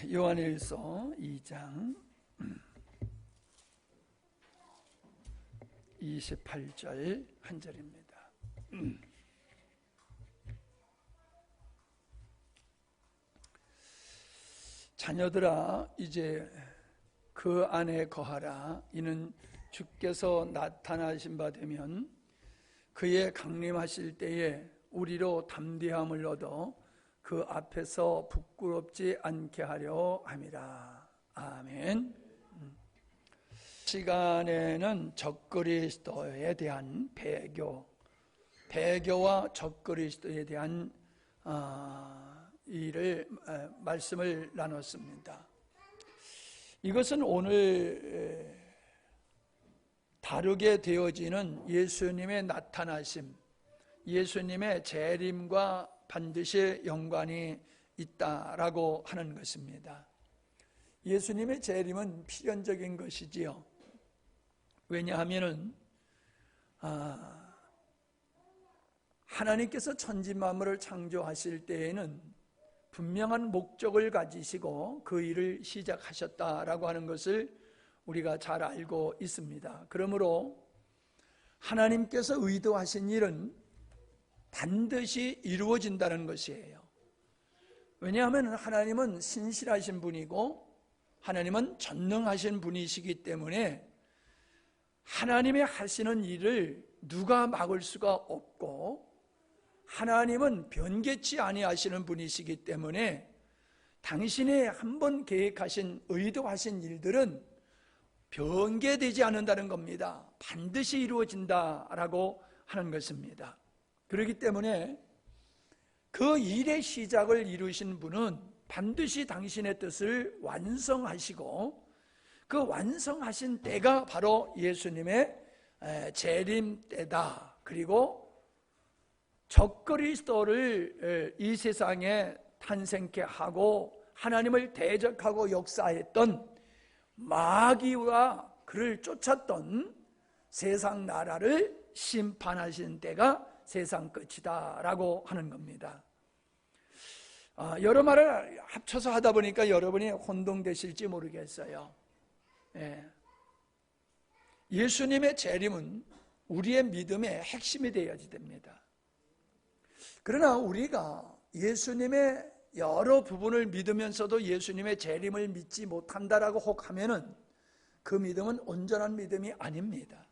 요한일서 2장 28절 한 절입니다. 자녀들아 이제 그 안에 거하라. 이는 주께서 나타나신 바 되면 그의 강림하실 때에 우리로 담대함을 얻어 그 앞에서 부끄럽지 않게 하려 함이라. 아멘. 시간에는 적그리스도에 대한 배교와 적그리스도에 대한 말씀을 나눴습니다. 이것은 오늘 다루게 되어지는 예수님의 나타나심, 예수님의 재림과 반드시 연관이 있다라고 하는 것입니다. 예수님의 재림은 필연적인 것이지요. 왜냐하면은 하나님께서 천지 만물을 창조하실 때에는 분명한 목적을 가지시고 그 일을 시작하셨다라고 하는 것을 우리가 잘 알고 있습니다. 그러므로 하나님께서 의도하신 일은 반드시 이루어진다는 것이에요. 왜냐하면 하나님은 신실하신 분이고 하나님은 전능하신 분이시기 때문에 하나님의 하시는 일을 누가 막을 수가 없고 하나님은 변개치 아니하시는 분이시기 때문에 당신이 한번 계획하신 의도하신 일들은 변개되지 않는다는 겁니다. 반드시 이루어진다라고 하는 것입니다. 그렇기 때문에 그 일의 시작을 이루신 분은 반드시 당신의 뜻을 완성하시고 그 완성하신 때가 바로 예수님의 재림 때다. 그리고 적그리스도를 이 세상에 탄생케 하고 하나님을 대적하고 역사했던 마귀와 그를 쫓았던 세상 나라를 심판하신 때가 세상 끝이다 라고 하는 겁니다. 여러 말을 합쳐서 하다 보니까 여러분이 혼동되실지 모르겠어요. 예수님의 재림은 우리의 믿음의 핵심이 되어야지 됩니다. 그러나 우리가 예수님의 여러 부분을 믿으면서도 예수님의 재림을 믿지 못한다라고 혹하면은 그 믿음은 온전한 믿음이 아닙니다.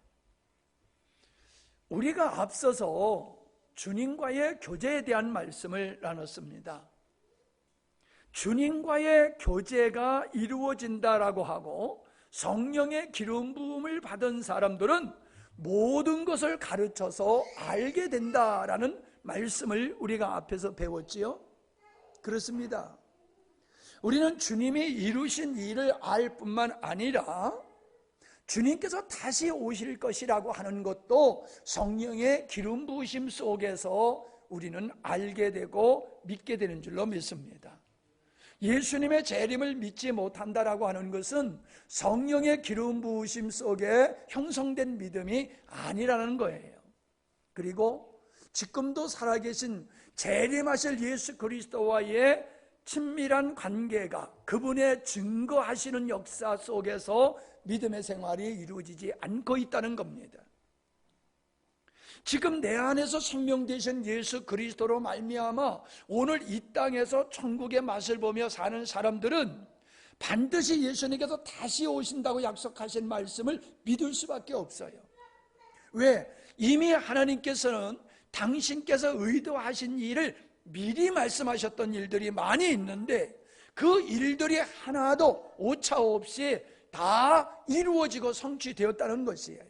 우리가 앞서서 주님과의 교제에 대한 말씀을 나눴습니다. 주님과의 교제가 이루어진다라고 하고 성령의 기름 부음을 받은 사람들은 모든 것을 가르쳐서 알게 된다라는 말씀을 우리가 앞에서 배웠지요. 그렇습니다. 우리는 주님이 이루신 일을 알 뿐만 아니라 주님께서 다시 오실 것이라고 하는 것도 성령의 기름 부으심 속에서 우리는 알게 되고 믿게 되는 줄로 믿습니다. 예수님의 재림을 믿지 못한다라고 하는 것은 성령의 기름 부으심 속에 형성된 믿음이 아니라는 거예요. 그리고 지금도 살아계신 재림하실 예수 그리스도와의 친밀한 관계가 그분의 증거하시는 역사 속에서 믿음의 생활이 이루어지지 않고 있다는 겁니다. 지금 내 안에서 생명 되신 예수 그리스도로 말미암아 오늘 이 땅에서 천국의 맛을 보며 사는 사람들은 반드시 예수님께서 다시 오신다고 약속하신 말씀을 믿을 수밖에 없어요. 왜? 이미 하나님께서는 당신께서 의도하신 일을 미리 말씀하셨던 일들이 많이 있는데 그 일들이 하나도 오차 없이 다 이루어지고 성취되었다는 것이에요.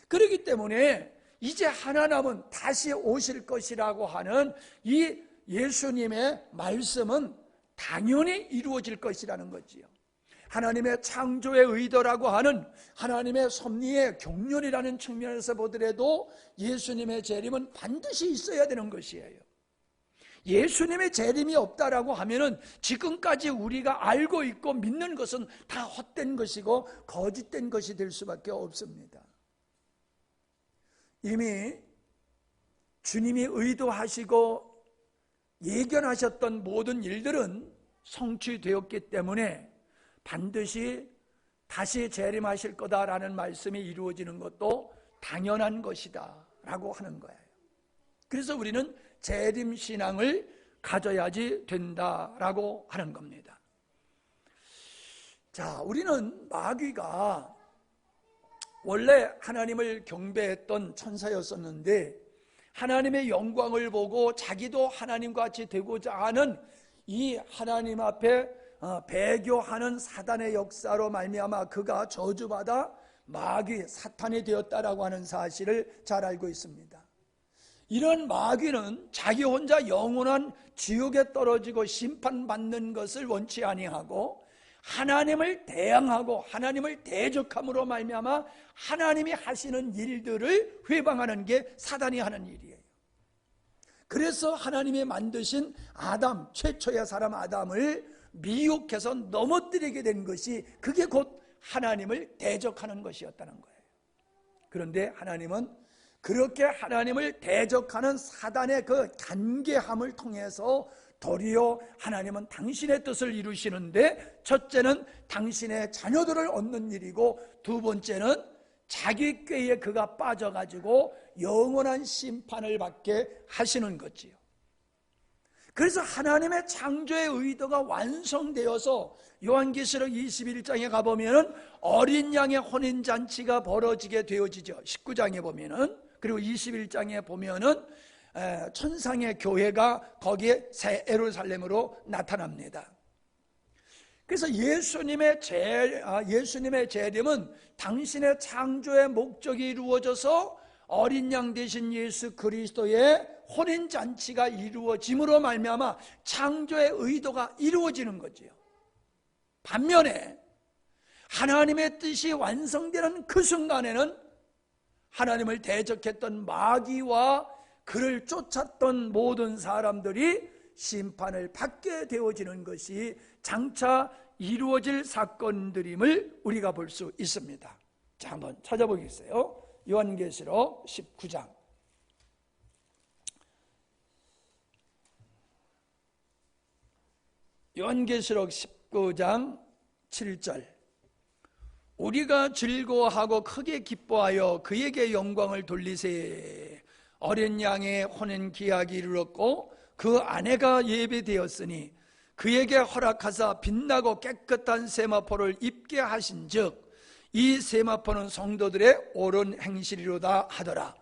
그렇기 때문에 이제 하나 남은 다시 오실 것이라고 하는 이 예수님의 말씀은 당연히 이루어질 것이라는 거지요. 하나님의 창조의 의도라고 하는 하나님의 섭리의 경륜이라는 측면에서 보더라도 예수님의 재림은 반드시 있어야 되는 것이에요. 예수님의 재림이 없다라고 하면은 지금까지 우리가 알고 있고 믿는 것은 다 헛된 것이고 거짓된 것이 될 수밖에 없습니다. 이미 주님이 의도하시고 예견하셨던 모든 일들은 성취되었기 때문에 반드시 다시 재림하실 거다라는 말씀이 이루어지는 것도 당연한 것이다 라고 하는 거예요. 그래서 우리는 재림신앙을 가져야지 된다라고 하는 겁니다. 자, 우리는 마귀가 원래 하나님을 경배했던 천사였었는데 하나님의 영광을 보고 자기도 하나님과 같이 되고자 하는 이 하나님 앞에 배교하는 사단의 역사로 말미암아 그가 저주받아 마귀, 사탄이 되었다라고 하는 사실을 잘 알고 있습니다. 이런 마귀는 자기 혼자 영원한 지옥에 떨어지고 심판받는 것을 원치 아니하고 하나님을 대항하고 하나님을 대적함으로 말미암아 하나님이 하시는 일들을 회방하는 게 사단이 하는 일이에요. 그래서 하나님이 만드신 아담, 최초의 사람 아담을 미혹해서 넘어뜨리게 된 것이 그게 곧 하나님을 대적하는 것이었다는 거예요. 그런데 하나님은 그렇게 하나님을 대적하는 사단의 그 간계함을 통해서 도리어 하나님은 당신의 뜻을 이루시는데 첫째는 당신의 자녀들을 얻는 일이고 두 번째는 자기 꾀에 그가 빠져가지고 영원한 심판을 받게 하시는 거지요. 그래서 하나님의 창조의 의도가 완성되어서 요한계시록 21장에 가보면 어린 양의 혼인잔치가 벌어지게 되어지죠. 19장에 보면은. 그리고 21장에 보면은 천상의 교회가 거기에 새 예루살렘으로 나타납니다. 그래서 예수님의 재림은 당신의 창조의 목적이 이루어져서 어린 양 되신 예수 그리스도의 혼인잔치가 이루어짐으로 말미암아 창조의 의도가 이루어지는 거지요. 반면에 하나님의 뜻이 완성되는 그 순간에는 하나님을 대적했던 마귀와 그를 쫓았던 모든 사람들이 심판을 받게 되어지는 것이 장차 이루어질 사건들임을 우리가 볼 수 있습니다. 자, 한번 찾아보겠어요. 요한계시록 19장. 요한계시록 19장 7절. 우리가 즐거워하고 크게 기뻐하여 그에게 영광을 돌리세. 어린 양의 혼인 기약이 이르렀고 그 아내가 예배되었으니 그에게 허락하사 빛나고 깨끗한 세마포를 입게 하신즉 이 세마포는 성도들의 옳은 행실이로다 하더라.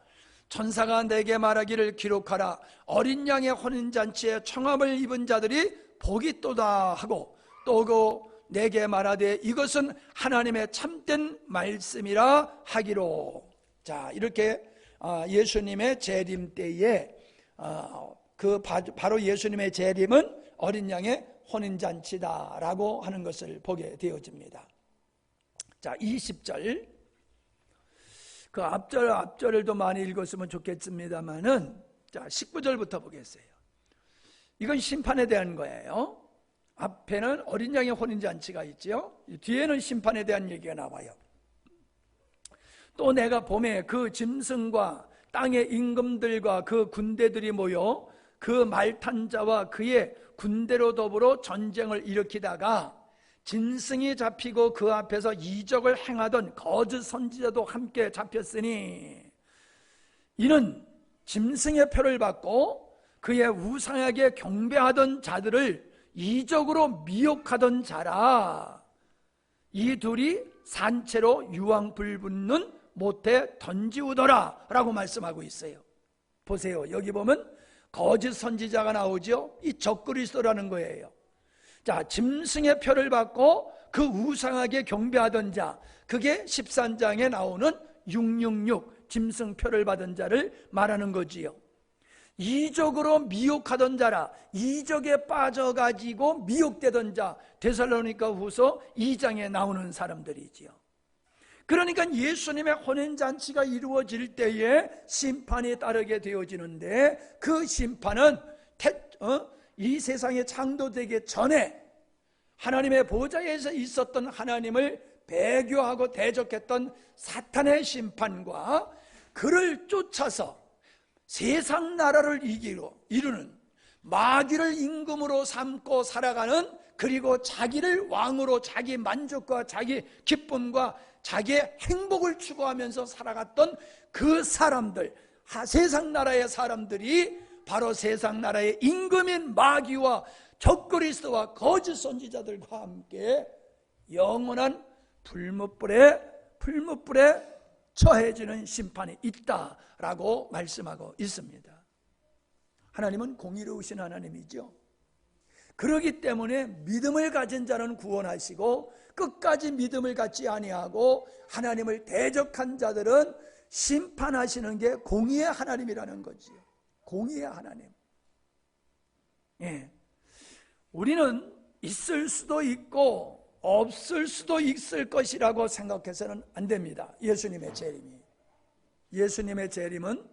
천사가 내게 말하기를 기록하라. 어린 양의 혼인잔치에 청함을 입은 자들이 복이 있도다 하고 또 내게 말하되 이것은 하나님의 참된 말씀이라 하기로. 자, 이렇게 예수님의 재림 때에 바로 예수님의 재림은 어린 양의 혼인잔치다라고 하는 것을 보게 되어집니다. 자, 20절. 그 앞절을 더 많이 읽었으면 좋겠습니다만은, 자, 19절부터 보겠어요. 이건 심판에 대한 거예요. 앞에는 어린 양의 혼인잔치가 있죠. 뒤에는 심판에 대한 얘기가 나와요. 또 내가 봄에 그 짐승과 땅의 임금들과 그 군대들이 모여 그 말탄 자와 그의 군대로 더불어 전쟁을 일으키다가 짐승이 잡히고 그 앞에서 이적을 행하던 거짓 선지자도 함께 잡혔으니 이는 짐승의 표를 받고 그의 우상에게 경배하던 자들을 이적으로 미혹하던 자라. 이 둘이 산채로 유황불붙는 못에 던지우더라 라고 말씀하고 있어요. 보세요. 여기 보면 거짓 선지자가 나오죠. 이 적그리스도라는 거예요. 자, 짐승의 표를 받고 그 우상하게 경배하던 자, 그게 13장에 나오는 666 짐승표를 받은 자를 말하는 거지요. 이적으로 미혹하던 자라. 이적에 빠져가지고 미혹되던 자, 데살로니가 후서 2장에 나오는 사람들이지요. 그러니까 예수님의 혼인잔치가 이루어질 때에 심판이 따르게 되어지는데 그 심판은 이 세상에 창조되기 전에 하나님의 보좌에서 있었던 하나님을 배교하고 대적했던 사탄의 심판과 그를 쫓아서 세상 나라를 이루는 마귀를 임금으로 삼고 살아가는, 그리고 자기를 왕으로 자기 만족과 자기 기쁨과 자기의 행복을 추구하면서 살아갔던 그 사람들, 세상 나라의 사람들이 바로 세상 나라의 임금인 마귀와 적그리스도와 거짓 선지자들과 함께 영원한 불못불에 처해지는 심판이 있다라고 말씀하고 있습니다. 하나님은 공의로우신 하나님이죠. 그렇기 때문에 믿음을 가진 자는 구원하시고 끝까지 믿음을 갖지 아니하고 하나님을 대적한 자들은 심판하시는 게 공의의 하나님이라는 거지요. 공의의 하나님. 예. 우리는 있을 수도 있고 없을 수도 있을 것이라고 생각해서는 안 됩니다. 예수님의 재림은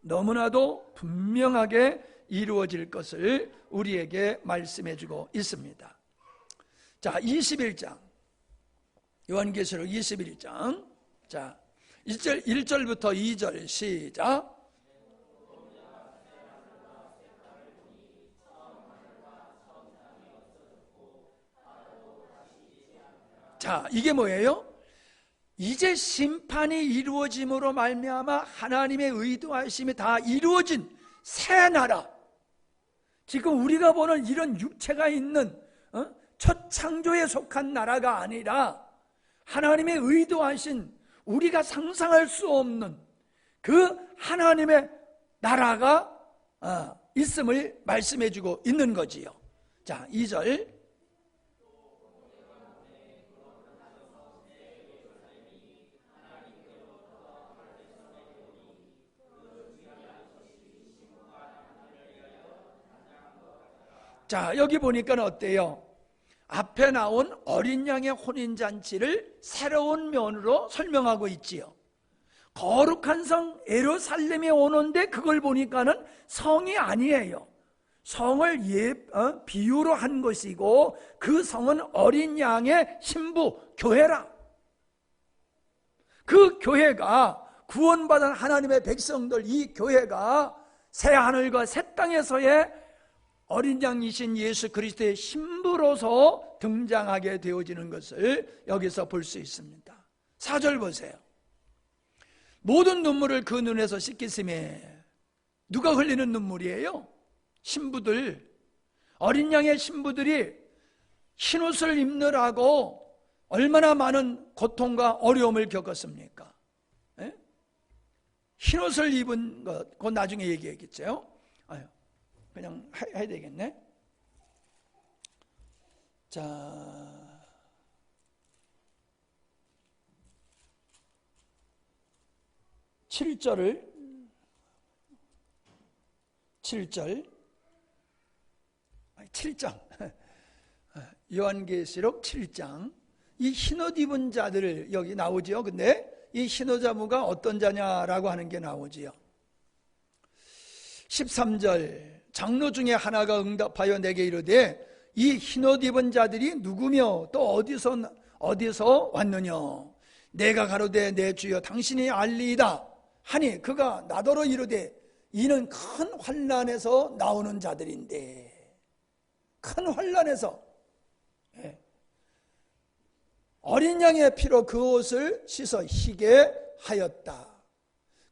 너무나도 분명하게 이루어질 것을 우리에게 말씀해 주고 있습니다. 자, 21장. 요한계시록 21장. 자, 1절부터 2절 시작. 자, 이게 뭐예요? 이제 심판이 이루어짐으로 말미암아 하나님의 의도하심이 다 이루어진 새 나라, 지금 우리가 보는 이런 육체가 있는 첫 창조에 속한 나라가 아니라 하나님의 의도하신 우리가 상상할 수 없는 그 하나님의 나라가 있음을 말씀해 주고 있는 거지요. 자, 2절. 자, 여기 보니까 어때요? 앞에 나온 어린 양의 혼인잔치를 새로운 면으로 설명하고 있지요. 거룩한 성 예루살렘에 오는데 그걸 보니까는 성이 아니에요. 성을 비유로 한 것이고 그 성은 어린 양의 신부, 교회라. 그 교회가 구원받은 하나님의 백성들, 이 교회가 새 하늘과 새 땅에서의 어린 양이신 예수 그리스도의 신부로서 등장하게 되어지는 것을 여기서 볼 수 있습니다. 4절 보세요. 모든 눈물을 그 눈에서 씻기심에. 누가 흘리는 눈물이에요? 신부들, 어린 양의 신부들이 흰옷을 입느라고 얼마나 많은 고통과 어려움을 겪었습니까? 에? 흰옷을 입은 것, 그건 나중에 얘기하겠죠. 그냥 해야 되겠네. 자, 7절 요한계시록 7장. 이 흰옷 입은 자들 여기 나오죠. 근데 이 흰옷 자무가 어떤 자냐라고 하는 게 나오지요. 13절. 장로 중에 하나가 응답하여 내게 이르되 이 흰옷 입은 자들이 누구며 또 어디서 왔느냐. 내가 가로되 내 주여 당신이 알리이다 하니 그가 나더러 이르되 이는 큰 환난에서 나오는 자들인데. 큰 환난에서 어린 양의 피로 그 옷을 씻어 희게 하였다.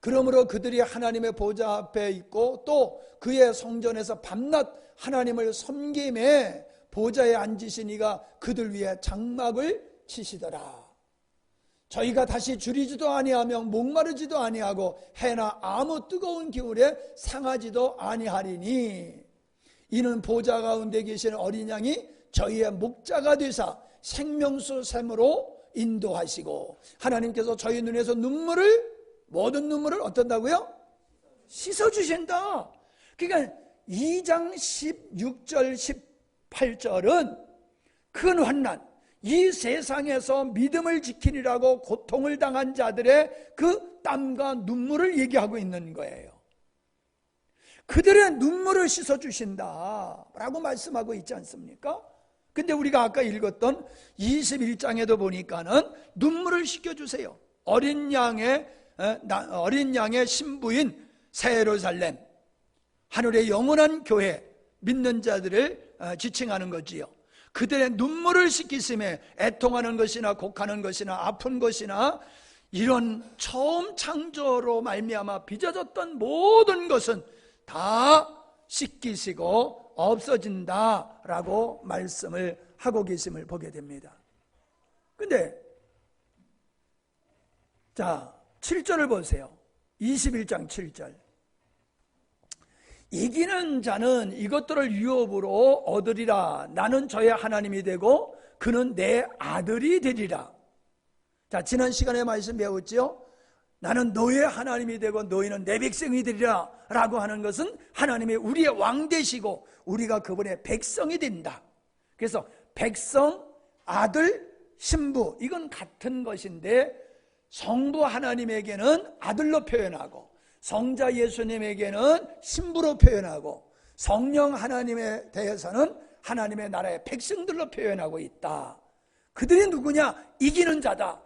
그러므로 그들이 하나님의 보좌 앞에 있고 또 그의 성전에서 밤낮 하나님을 섬김에 보좌에 앉으신 이가 그들 위에 장막을 치시더라. 저희가 다시 줄이지도 아니하며 목마르지도 아니하고 해나 아무 뜨거운 기울에 상하지도 아니하리니 이는 보좌 가운데 계신 어린 양이 저희의 목자가 되사 생명수 샘으로 인도하시고 하나님께서 저희 눈에서 모든 눈물을 어떤다고요? 씻어주신다. 그러니까 2장 16절 18절은 큰 환난, 이 세상에서 믿음을 지키리라고 고통을 당한 자들의 그 땀과 눈물을 얘기하고 있는 거예요. 그들의 눈물을 씻어주신다라고 말씀하고 있지 않습니까? 근데 우리가 아까 읽었던 21장에도 보니까는 눈물을 씻겨주세요. 어린 양의 신부인 새 예루살렘, 하늘의 영원한 교회, 믿는 자들을 지칭하는 거지요. 그들의 눈물을 씻기심에 애통하는 것이나 곡하는 것이나 아픈 것이나 이런 처음 창조로 말미암아 빚어졌던 모든 것은 다 씻기시고 없어진다라고 말씀을 하고 계심을 보게 됩니다. 근데 자, 7절을 보세요. 21장 7절. 이기는 자는 이것들을 유업으로 얻으리라. 나는 저의 하나님이 되고 그는 내 아들이 되리라. 자, 지난 시간에 말씀 배웠죠? 나는 너의 하나님이 되고 너희는 내 백성이 되리라 라고 하는 것은 하나님의 우리의 왕 되시고 우리가 그분의 백성이 된다. 그래서 백성, 아들, 신부 이건 같은 것인데 성부 하나님에게는 아들로 표현하고 성자 예수님에게는 신부로 표현하고 성령 하나님에 대해서는 하나님의 나라의 백성들로 표현하고 있다. 그들이 누구냐? 이기는 자다.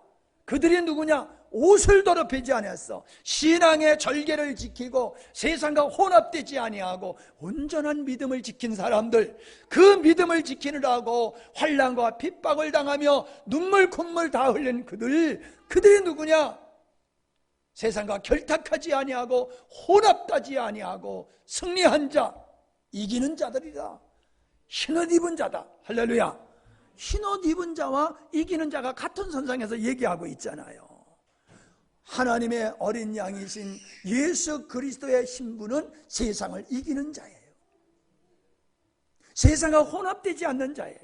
그들이 누구냐? 옷을 더럽히지 아니했어. 신앙의 절개를 지키고 세상과 혼합되지 아니하고 온전한 믿음을 지킨 사람들, 그 믿음을 지키느라고 환난과 핍박을 당하며 눈물 콧물 다 흘린 그들이 누구냐? 세상과 결탁하지 아니하고 혼합하지 아니하고 승리한 자, 이기는 자들이다. 흰옷 입은 자다. 할렐루야. 흰옷 입은 자와 이기는 자가 같은 선상에서 얘기하고 있잖아요. 하나님의 어린 양이신 예수 그리스도의 신부는 세상을 이기는 자예요. 세상과 혼합되지 않는 자예요.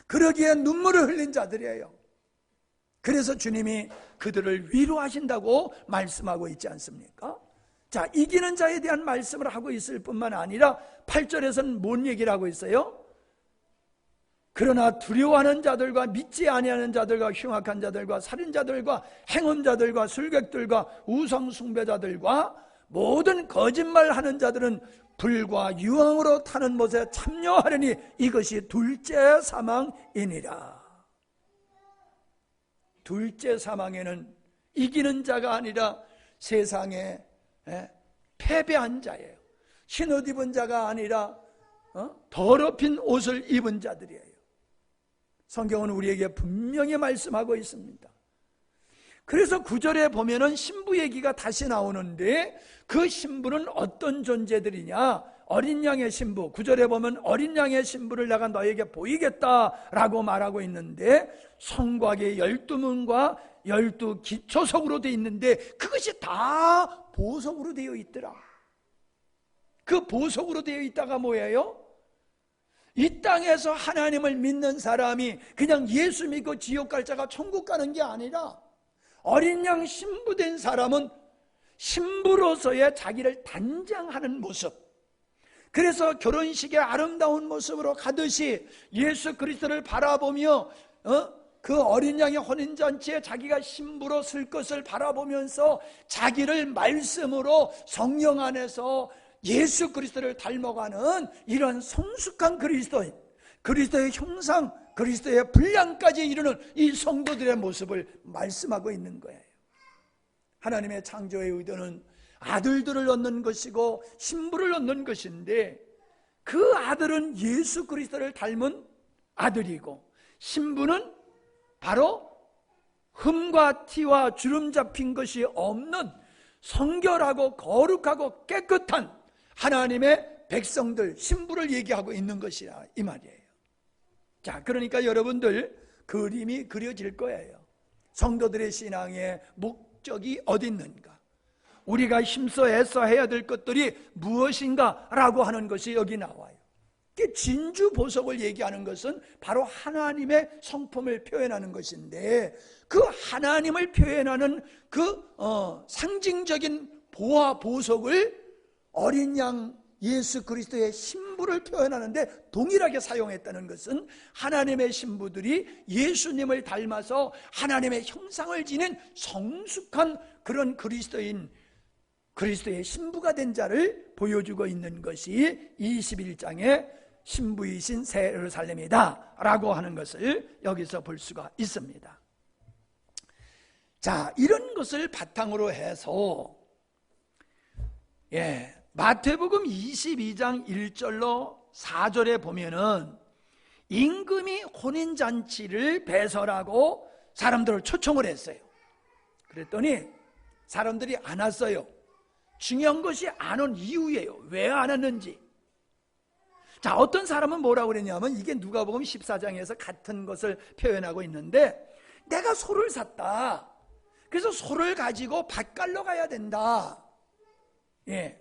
그러기에 눈물을 흘린 자들이에요. 그래서 주님이 그들을 위로하신다고 말씀하고 있지 않습니까? 자, 이기는 자에 대한 말씀을 하고 있을 뿐만 아니라 8절에서는 뭔 얘기를 하고 있어요? 그러나 두려워하는 자들과 믿지 아니하는 자들과 흉악한 자들과 살인자들과 행음자들과 술객들과 우상 숭배자들과 모든 거짓말하는 자들은 불과 유황으로 타는 못에 참여하려니 이것이 둘째 사망이니라. 둘째 사망에는 이기는 자가 아니라 세상에 패배한 자예요. 흰옷 입은 자가 아니라 더럽힌 옷을 입은 자들이에요. 성경은 우리에게 분명히 말씀하고 있습니다. 그래서 9절에 보면은 신부 얘기가 다시 나오는데 그 신부는 어떤 존재들이냐? 어린 양의 신부. 9절에 보면 어린 양의 신부를 내가 너에게 보이겠다라고 말하고 있는데 성곽의 12문과 12기초석으로 되어 있는데 그것이 다 보석으로 되어 있더라. 그 보석으로 되어 있다가 뭐예요? 이 땅에서 하나님을 믿는 사람이 그냥 예수 믿고 지옥 갈 자가 천국 가는 게 아니라 어린 양 신부된 사람은 신부로서의 자기를 단장하는 모습, 그래서 결혼식의 아름다운 모습으로 가듯이 예수 그리스도를 바라보며 그 어린 양의 혼인잔치에 자기가 신부로 쓸 것을 바라보면서 자기를 말씀으로 성령 안에서 예수 그리스도를 닮아가는 이런 성숙한 그리스도인, 그리스도의 형상, 그리스도의 분량까지 이르는 이 성도들의 모습을 말씀하고 있는 거예요. 하나님의 창조의 의도는 아들들을 얻는 것이고 신부를 얻는 것인데 그 아들은 예수 그리스도를 닮은 아들이고 신부는 바로 흠과 티와 주름 잡힌 것이 없는 성결하고 거룩하고 깨끗한 하나님의 백성들, 신부를 얘기하고 있는 것이라 이 말이에요. 자, 그러니까 여러분들 그림이 그려질 거예요. 성도들의 신앙의 목적이 어디 있는가? 우리가 힘써 애써 해야 될 것들이 무엇인가 라고 하는 것이 여기 나와요. 진주 보석을 얘기하는 것은 바로 하나님의 성품을 표현하는 것인데 그 하나님을 표현하는 그 상징적인 보화 보석을 어린 양 예수 그리스도의 신부를 표현하는데 동일하게 사용했다는 것은 하나님의 신부들이 예수님을 닮아서 하나님의 형상을 지닌 성숙한 그런 그리스도의 신부가 된 자를 보여주고 있는 것이 21장의 신부이신 새 예루살렘이다 라고 하는 것을 여기서 볼 수가 있습니다. 자, 이런 것을 바탕으로 해서 마태복음 22장 1절로 4절에 보면은 임금이 혼인잔치를 배설하고 사람들을 초청을 했어요. 그랬더니 사람들이 안 왔어요. 중요한 것이 안 온 이유예요. 왜 안 왔는지. 자, 어떤 사람은 뭐라고 그랬냐면, 이게 누가복음 14장에서 같은 것을 표현하고 있는데, 내가 소를 샀다. 그래서 소를 가지고 밭 갈러 가야 된다. 예.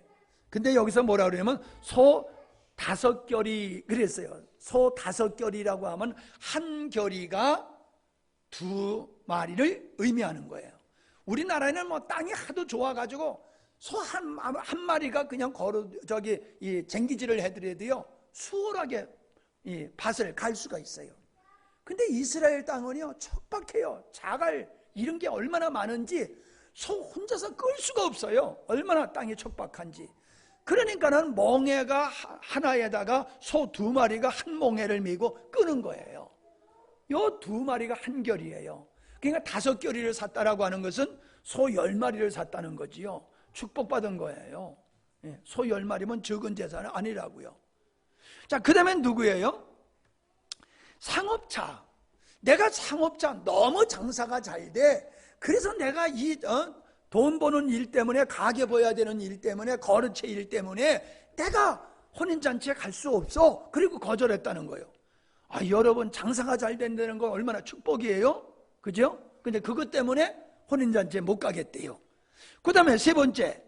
근데 여기서 뭐라고 그러냐면 소 5결이 그랬어요. 소 5결이라고 하면 한 결이가 2마리를 의미하는 거예요. 우리나라에는 뭐 땅이 하도 좋아가지고 소 한 마리가 그냥 이 쟁기질을 해드려도요 수월하게 이 밭을 갈 수가 있어요. 근데 이스라엘 땅은요 척박해요. 자갈 이런 게 얼마나 많은지 소 혼자서 끌 수가 없어요. 얼마나 땅이 척박한지. 그러니까는 멍에가 하나에다가 소 2마리가 한 멍에를 메고 끄는 거예요. 요 2마리가 한 결이에요. 그러니까 5결이를 샀다라고 하는 것은 소 10마리를 샀다는 거지요. 축복받은 거예요. 소 10마리면 적은 재산은 아니라고요. 자, 그 다음에 누구예요? 상업차. 내가 상업차 너무 장사가 잘 돼. 그래서 내가 돈 버는 일 때문에, 가게 보여야 되는 일 때문에, 거르체 일 때문에 내가 혼인잔치에 갈 수 없어. 그리고 거절했다는 거예요. 아, 여러분 장사가 잘 된다는 건 얼마나 축복이에요? 그죠? 근데 그것 때문에 혼인잔치에 못 가겠대요. 그 다음에 3번째,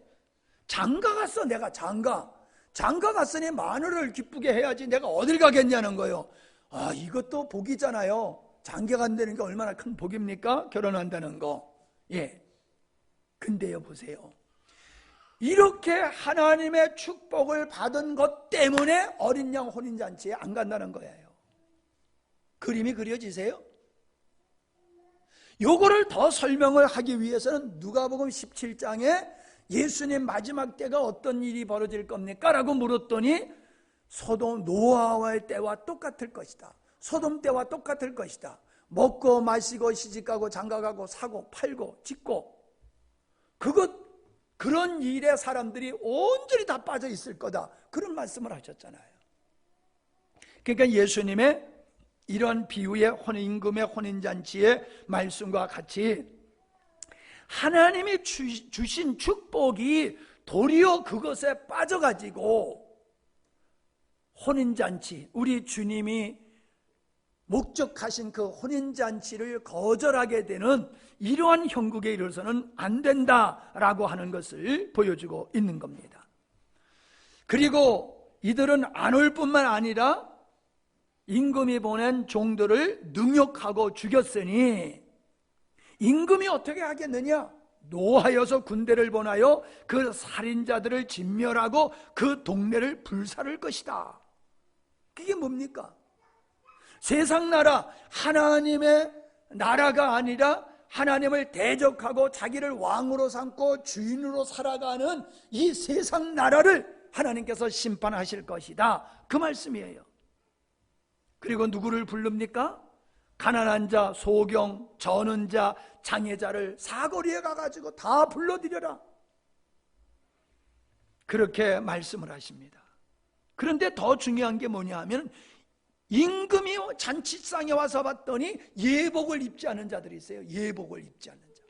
장가 갔어. 내가 장가 갔으니 마누라를 기쁘게 해야지 내가 어딜 가겠냐는 거예요. 아, 이것도 복이잖아요. 장가 간다는 게 얼마나 큰 복입니까? 결혼한다는 거. 예. 근데요, 보세요. 이렇게 하나님의 축복을 받은 것 때문에 어린 양 혼인잔치에 안 간다는 거예요. 그림이 그려지세요? 요거를 더 설명을 하기 위해서는 누가복음 17장에 예수님 마지막 때가 어떤 일이 벌어질 겁니까? 라고 물었더니 소돔 노아의 때와 똑같을 것이다. 소돔 때와 똑같을 것이다. 먹고 마시고 시집가고 장가가고 사고 팔고 짓고 그런 일에 사람들이 온전히 다 빠져 있을 거다. 그런 말씀을 하셨잖아요. 그러니까 예수님의 이런 비유의 임금의 혼인잔치의 말씀과 같이 하나님이 주신 축복이 도리어 그것에 빠져가지고 혼인잔치, 우리 주님이 목적하신 그 혼인잔치를 거절하게 되는 이러한 형국에 이르러서는 안 된다라고 하는 것을 보여주고 있는 겁니다. 그리고 이들은 안 올 뿐만 아니라 임금이 보낸 종들을 능욕하고 죽였으니 임금이 어떻게 하겠느냐? 노하여서 군대를 보내어 그 살인자들을 진멸하고 그 동네를 불살을 것이다. 그게 뭡니까? 세상 나라, 하나님의 나라가 아니라 하나님을 대적하고 자기를 왕으로 삼고 주인으로 살아가는 이 세상 나라를 하나님께서 심판하실 것이다. 그 말씀이에요. 그리고 누구를 부릅니까? 가난한 자, 소경, 저는 자, 장애자를 사거리에 가가지고 다 불러들여라. 그렇게 말씀을 하십니다. 그런데 더 중요한 게 뭐냐 하면 임금이 잔치상에 와서 봤더니 예복을 입지 않은 자들이 있어요. 예복을 입지 않는 자.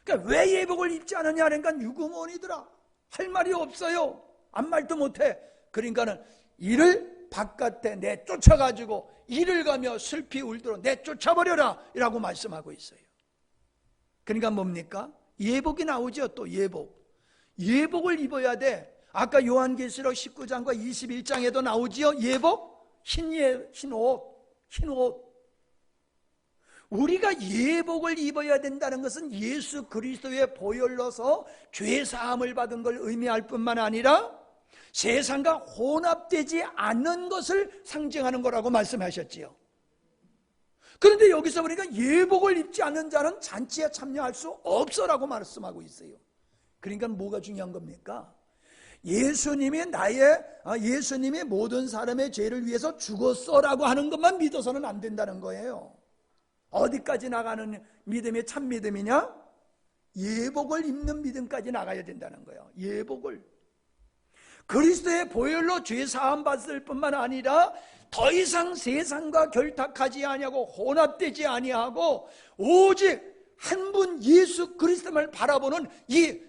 그러니까 왜 예복을 입지 않느냐 그러니까 유구몬이더라. 할 말이 없어요. 아무 말도 못해. 그러니까는 이를 바깥에 내쫓아가지고 이를 가며 슬피 울도록 내쫓아버려라 이라고 말씀하고 있어요. 그러니까 뭡니까? 예복이 나오죠. 또 예복을 입어야 돼. 아까 요한계시록 19장과 21장에도 나오지요. 예복, 흰 옷. 우리가 예복을 입어야 된다는 것은 예수 그리스도의 보혈로서 죄사함을 받은 걸 의미할 뿐만 아니라 세상과 혼합되지 않는 것을 상징하는 거라고 말씀하셨지요. 그런데 여기서 보니까 예복을 입지 않는 자는 잔치에 참여할 수 없어라고 말씀하고 있어요. 그러니까 뭐가 중요한 겁니까? 예수님이 모든 사람의 죄를 위해서 죽었어라고 하는 것만 믿어서는 안 된다는 거예요. 어디까지 나가는 믿음이 참 믿음이냐? 예복을 입는 믿음까지 나가야 된다는 거예요. 예복을. 그리스도의 보혈로 죄 사함 받을 뿐만 아니라 더 이상 세상과 결탁하지 아니하고 혼합되지 아니하고 오직 한 분 예수 그리스도를 바라보는 이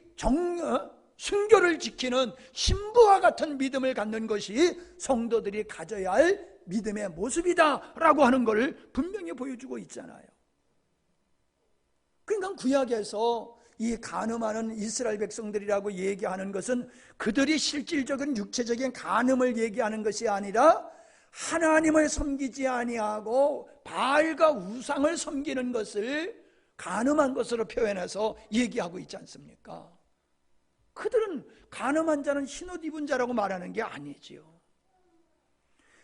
순교를 지키는 신부와 같은 믿음을 갖는 것이 성도들이 가져야 할 믿음의 모습이다라고 하는 것을 분명히 보여주고 있잖아요. 그러니까 구약에서 이 간음하는 이스라엘 백성들이라고 얘기하는 것은 그들이 실질적인 육체적인 간음을 얘기하는 것이 아니라 하나님을 섬기지 아니하고 바알과 우상을 섬기는 것을 간음한 것으로 표현해서 얘기하고 있지 않습니까? 그들은 간음한 자는 흰옷 입은 자라고 말하는 게 아니지요.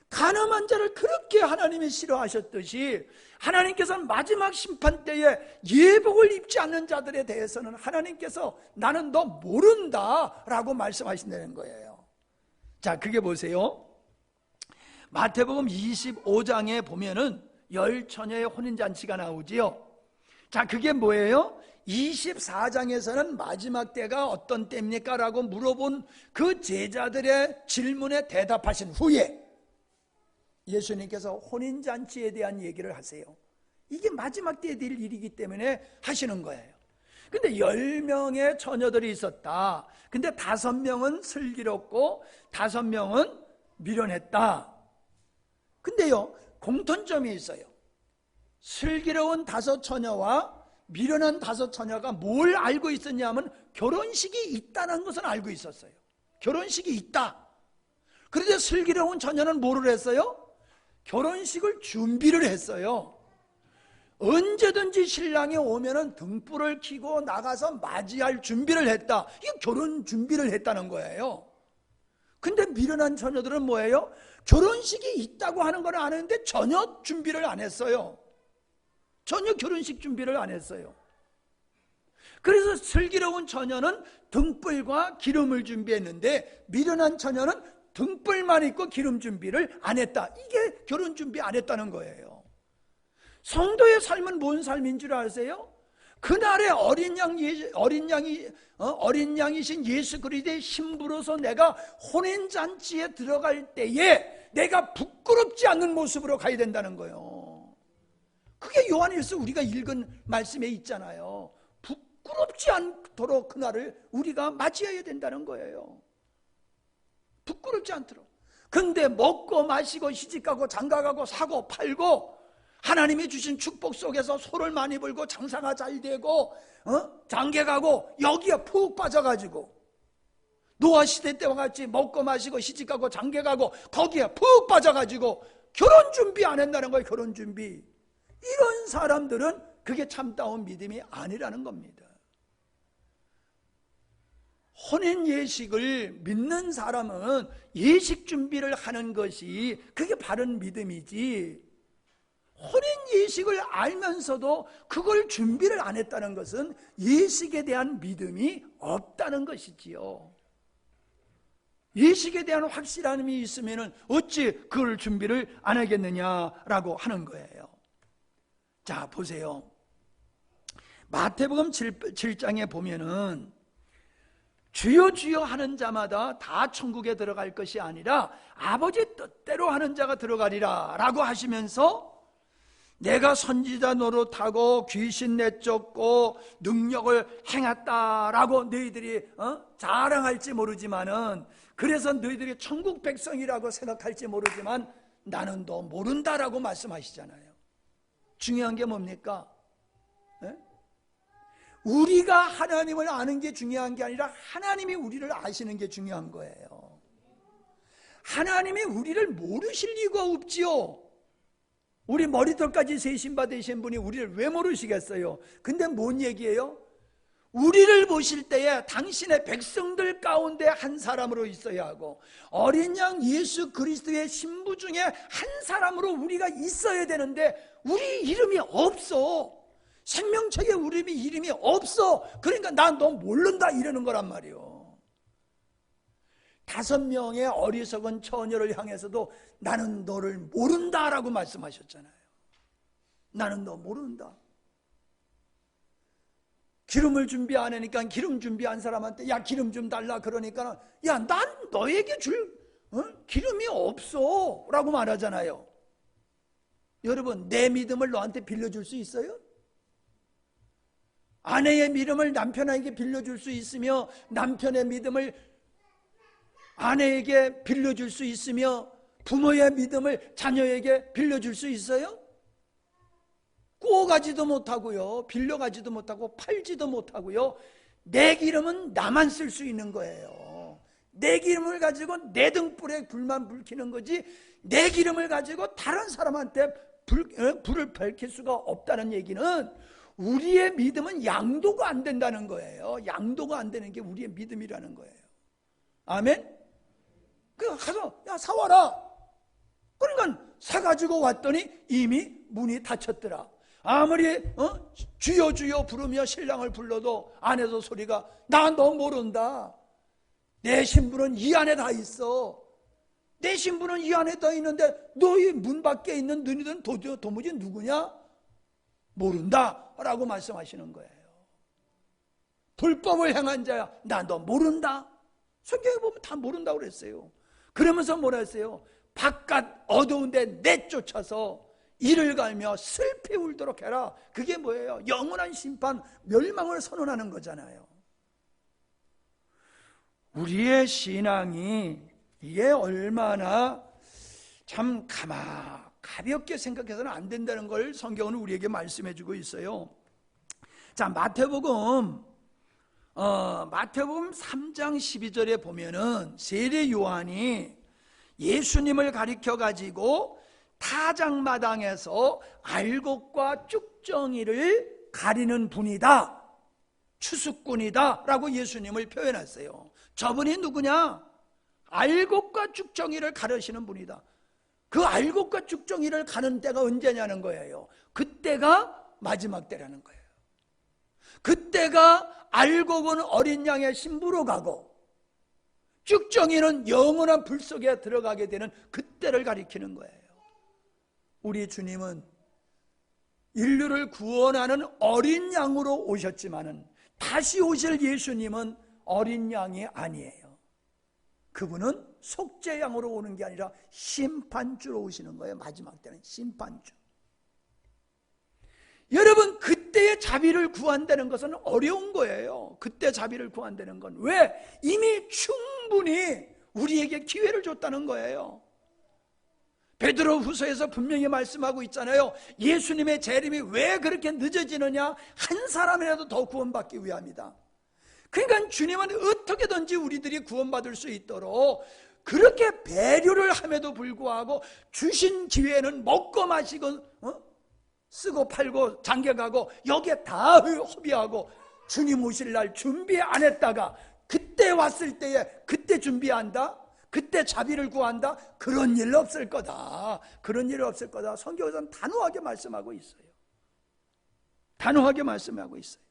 간음한 자를 그렇게 하나님이 싫어하셨듯이 하나님께서는 마지막 심판 때에 예복을 입지 않는 자들에 대해서는 하나님께서 나는 너 모른다 라고 말씀하신다는 거예요. 자, 그게 보세요. 마태복음 25장에 보면은 열 처녀의 혼인잔치가 나오지요. 자, 그게 뭐예요? 24장에서는 마지막 때가 어떤 때입니까? 라고 물어본 그 제자들의 질문에 대답하신 후에 예수님께서 혼인잔치에 대한 얘기를 하세요. 이게 마지막 때에 될 일이기 때문에 하시는 거예요. 근데 10명의 처녀들이 있었다. 근데 5명은 슬기롭고 5명은 미련했다. 근데요, 공통점이 있어요. 슬기로운 5 처녀와 미련한 5 처녀가 뭘 알고 있었냐면 결혼식이 있다는 것은 알고 있었어요. 결혼식이 있다. 그런데 슬기로운 처녀는 뭐를 했어요? 결혼식을 준비를 했어요. 언제든지 신랑이 오면은 등불을 켜고 나가서 맞이할 준비를 했다. 이게 결혼 준비를 했다는 거예요. 근데 미련한 처녀들은 뭐예요? 결혼식이 있다고 하는 건 아는데 전혀 준비를 안 했어요. 전혀 결혼식 준비를 안 했어요. 그래서 슬기로운 처녀는 등불과 기름을 준비했는데 미련한 처녀는 등불만 있고 기름 준비를 안 했다. 이게 결혼 준비 안 했다는 거예요. 성도의 삶은 뭔 삶인 줄 아세요? 그날의 어린 양이신 예수 그리스도의 신부로서 내가 혼인잔치에 들어갈 때에 내가 부끄럽지 않는 모습으로 가야 된다는 거예요. 그게 요한일서 우리가 읽은 말씀에 있잖아요. 부끄럽지 않도록 그날을 우리가 맞이해야 된다는 거예요. 부끄럽지 않도록. 근데 먹고 마시고 시집가고 장가가고 사고 팔고 하나님이 주신 축복 속에서 소를 많이 벌고 장사가 잘 되고 장가가고 여기에 푹 빠져가지고 노아 시대 때와 같이 먹고 마시고 시집가고 장가가고 거기에 푹 빠져가지고 결혼 준비 안 한다는 거예요. 결혼 준비. 이런 사람들은 그게 참다운 믿음이 아니라는 겁니다. 혼인 예식을 믿는 사람은 예식 준비를 하는 것이 그게 바른 믿음이지, 혼인 예식을 알면서도 그걸 준비를 안 했다는 것은 예식에 대한 믿음이 없다는 것이지요. 예식에 대한 확실함이 있으면 어찌 그걸 준비를 안 하겠느냐라고 하는 거예요. 자, 보세요. 마태복음 7장에 보면은 주여 주여 하는 자마다 다 천국에 들어갈 것이 아니라 아버지 뜻대로 하는 자가 들어가리라 라고 하시면서 내가 선지자 노릇하고 귀신 내쫓고 능력을 행했다라고 너희들이 자랑할지 모르지만은, 그래서 너희들이 천국 백성이라고 생각할지 모르지만 나는 너 모른다라고 말씀하시잖아요. 중요한 게 뭡니까? 네? 우리가 하나님을 아는 게 중요한 게 아니라 하나님이 우리를 아시는 게 중요한 거예요. 하나님이 우리를 모르실 리가 없지요. 우리 머리털까지 세신바 되신 분이 우리를 왜 모르시겠어요? 근데 뭔 얘기예요? 우리를 보실 때에 당신의 백성들 가운데 한 사람으로 있어야 하고 어린 양 예수 그리스도의 신부 중에 한 사람으로 우리가 있어야 되는데 우리 이름이 없어. 생명책에 우리 이름이 없어. 그러니까 난 너 모른다 이러는 거란 말이에요. 5명의 어리석은 처녀를 향해서도 나는 너를 모른다라고 말씀하셨잖아요. 나는 너 모른다. 기름을 준비 안 하니까 기름 준비한 사람한테 야 기름 좀 달라 그러니까 야 난 너에게 줄 기름이 없어 라고 말하잖아요. 여러분 내 믿음을 너한테 빌려줄 수 있어요? 아내의 믿음을 남편에게 빌려줄 수 있으며 남편의 믿음을 아내에게 빌려줄 수 있으며 부모의 믿음을 자녀에게 빌려줄 수 있어요? 구워가지도 못하고요, 빌려가지도 못하고 팔지도 못하고요. 내 기름은 나만 쓸 수 있는 거예요. 내 기름을 가지고 내 등불에 불만 불키는 거지 내 기름을 가지고 다른 사람한테 불을 밝힐 수가 없다는 얘기는 우리의 믿음은 양도가 안 된다는 거예요. 양도가 안 되는 게 우리의 믿음이라는 거예요. 아멘? 그래서 가서 야 사와라. 그러니까 사가지고 왔더니 이미 문이 닫혔더라. 아무리 주여 주여 부르며 신랑을 불러도 안에서 소리가 나 너 모른다. 내 신부는 이 안에 다 있어. 내 신부는 이 안에 다 있는데 너희 문 밖에 있는 너희들은 도무지 누구냐? 모른다 라고 말씀하시는 거예요. 불법을 행한 자야 나 너 모른다. 성경에 보면 다 모른다고 그랬어요. 그러면서 뭐라 했어요? 바깥 어두운데 내쫓아서 이를 갈며 슬피 울도록 해라. 그게 뭐예요? 영원한 심판, 멸망을 선언하는 거잖아요. 우리의 신앙이 이게 얼마나 참 가볍게 생각해서는 안 된다는 걸 성경은 우리에게 말씀해 주고 있어요. 자, 마태복음 3장 12절에 보면은 세례 요한이 예수님을 가리켜 가지고 타작마당에서 알곡과 쭉정이를 가리는 분이다, 추수꾼이다 라고 예수님을 표현했어요. 저분이 누구냐? 알곡과 쭉정이를 가르시는 분이다. 그 알곡과 쭉정이를 가는 때가 언제냐는 거예요. 그때가 마지막 때라는 거예요. 그때가 알곡은 어린 양의 신부로 가고 쭉정이는 영원한 불 속에 들어가게 되는 그때를 가리키는 거예요. 우리 주님은 인류를 구원하는 어린 양으로 오셨지만은 다시 오실 예수님은 어린 양이 아니에요. 그분은 속죄양으로 오는 게 아니라 심판주로 오시는 거예요. 마지막 때는 심판주. 여러분 그때의 자비를 구한다는 것은 어려운 거예요. 그때 자비를 구한다는 건 왜? 이미 충분히 우리에게 기회를 줬다는 거예요. 베드로 후서에서 분명히 말씀하고 있잖아요. 예수님의 재림이 왜 그렇게 늦어지느냐? 한 사람이라도 더 구원받기 위함이다. 그러니까 주님은 어떻게든지 우리들이 구원받을 수 있도록 그렇게 배려를 함에도 불구하고 주신 기회는 먹고 마시고 쓰고 팔고 장겨가고 여기에 다 허비하고 주님 오실 날 준비 안 했다가 그때 왔을 때에 그때 준비한다? 그때 자비를 구한다? 그런 일 없을 거다. 그런 일 없을 거다. 성경에서는 단호하게 말씀하고 있어요. 단호하게 말씀하고 있어요.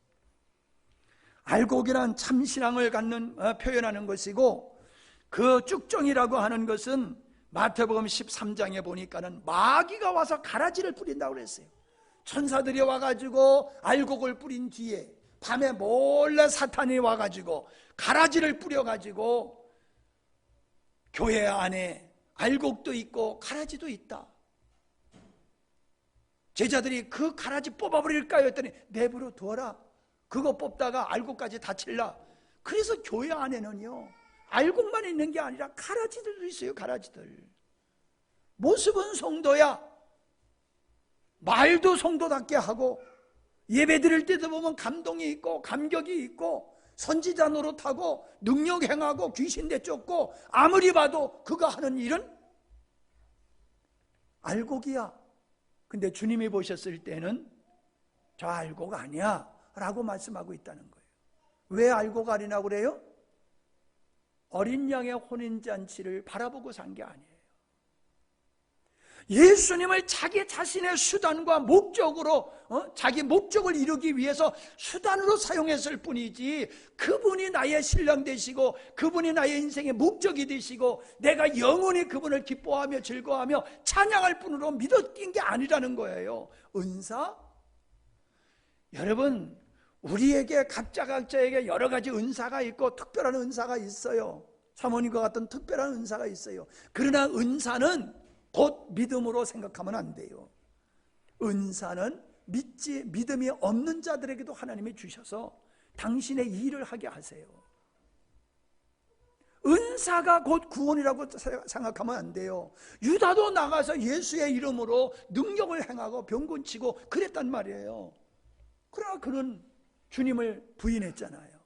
알곡이란 참신앙을 갖는 표현하는 것이고 그 쭉정이라고 하는 것은 마태복음 13장에 보니까는 마귀가 와서 가라지를 뿌린다고 그랬어요. 천사들이 와가지고 알곡을 뿌린 뒤에 밤에 몰래 사탄이 와가지고 가라지를 뿌려가지고 교회 안에 알곡도 있고 가라지도 있다. 제자들이 그 가라지 뽑아버릴까요? 했더니 내버려 두어라. 그거 뽑다가 알곡까지 다칠라. 그래서 교회 안에는요 알곡만 있는 게 아니라 가라지들도 있어요. 가라지들. 모습은 성도야. 말도 성도답게 하고 예배 드릴 때도 보면 감동이 있고 감격이 있고 선지자 노릇하고 능력 행하고 귀신 내쫓고 아무리 봐도 그가 하는 일은 알곡이야. 근데 주님이 보셨을 때는 저 알곡 아니야 라고 말씀하고 있다는 거예요. 왜 알곡 아니냐고 그래요? 어린 양의 혼인잔치를 바라보고 산 게 아니에요. 예수님을 자기 자신의 수단과 목적으로 자기 목적을 이루기 위해서 수단으로 사용했을 뿐이지 그분이 나의 신랑 되시고 그분이 나의 인생의 목적이 되시고 내가 영원히 그분을 기뻐하며 즐거워하며 찬양할 뿐으로 믿었긴 게 아니라는 거예요. 은사? 여러분 우리에게 각자에게 여러 가지 은사가 있고 특별한 은사가 있어요. 사모님과 같은 특별한 은사가 있어요. 그러나 은사는 곧 믿음으로 생각하면 안 돼요. 은사는 믿음이 없는 자들에게도 하나님이 주셔서 당신의 일을 하게 하세요. 은사가 곧 구원이라고 생각하면 안 돼요. 유다도 나가서 예수의 이름으로 능력을 행하고 병 고치고 그랬단 말이에요. 그러나 그는 주님을 부인했잖아요.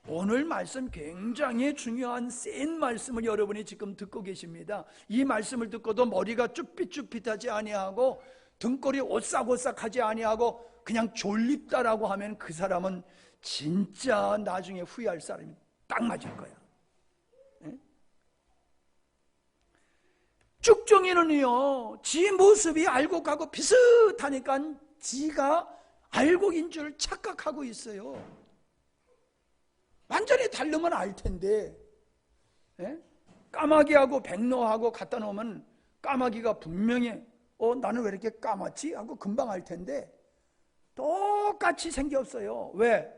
오늘 말씀 굉장히 중요한 센 말씀을 여러분이 지금 듣고 계십니다. 이 말씀을 듣고도 머리가 쭈삣쭈삣하지 아니하고 등골이 오싹오싹하지 아니하고 그냥 졸립다라고 하면 그 사람은 진짜 나중에 후회할 사람이 딱 맞을 거야. 쭉정이는요, 지 모습이 알곡하고 비슷하니까 지가 알곡인 줄 착각하고 있어요. 완전히 다르면 알 텐데, 까마귀하고 백로하고 갖다 놓으면 까마귀가 분명히 나는 왜 이렇게 까맣지? 하고 금방 알 텐데 똑같이 생겼어요. 왜?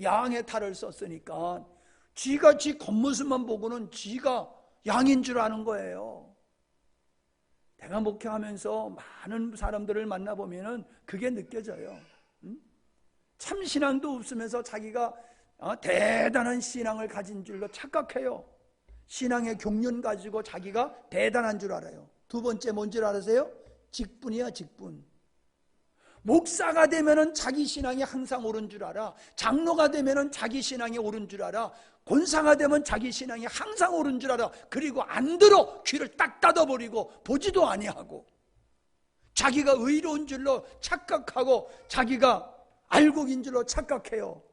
양의 탈을 썼으니까 쥐가 지 겉모습만 보고는 쥐가 양인 줄 아는 거예요. 내가 목회하면서 많은 사람들을 만나보면 그게 느껴져요. 참 신앙도 없으면서 자기가 대단한 신앙을 가진 줄로 착각해요. 신앙의 경륜 가지고 자기가 대단한 줄 알아요. 두 번째 뭔 줄 알아세요? 직분이야, 직분. 목사가 되면은 자기 신앙이 항상 옳은 줄 알아. 장로가 되면은 자기 신앙이 옳은 줄 알아. 권사가 되면 자기 신앙이 항상 옳은 줄 알아. 그리고 안 들어 귀를 딱 닫아버리고 보지도 아니하고 자기가 의로운 줄로 착각하고 자기가 알곡인 줄로 착각해요.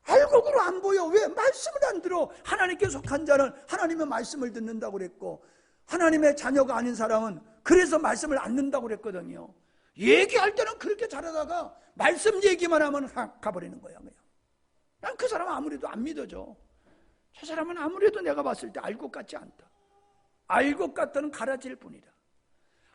알곡으로 안 보여. 왜? 말씀을 안 들어. 하나님께 속한 자는 하나님의 말씀을 듣는다고 그랬고 하나님의 자녀가 아닌 사람은 그래서 말씀을 안 듣는다고 그랬거든요. 얘기할 때는 그렇게 잘하다가 말씀 얘기만 하면 가버리는 거야. 난 그 사람 아무래도 안 믿어져. 저 사람은 아무래도 내가 봤을 때 알곡 같지 않다. 알곡 같다는 가라질 뿐이다.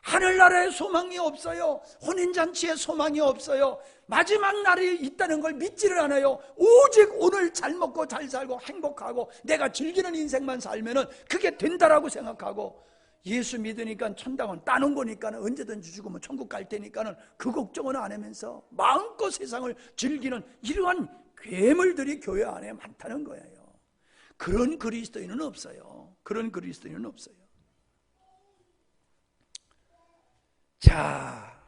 하늘나라에 소망이 없어요. 혼인잔치에 소망이 없어요. 마지막 날이 있다는 걸 믿지를 않아요. 오직 오늘 잘 먹고 잘 살고 행복하고 내가 즐기는 인생만 살면은 그게 된다라고 생각하고 예수 믿으니까 천당은 따는 거니까 언제든지 죽으면 천국 갈 테니까는 그 걱정은 안 하면서 마음껏 세상을 즐기는 이러한 괴물들이 교회 안에 많다는 거예요. 그런 그리스도인은 없어요. 그런 그리스도인은 없어요. 자,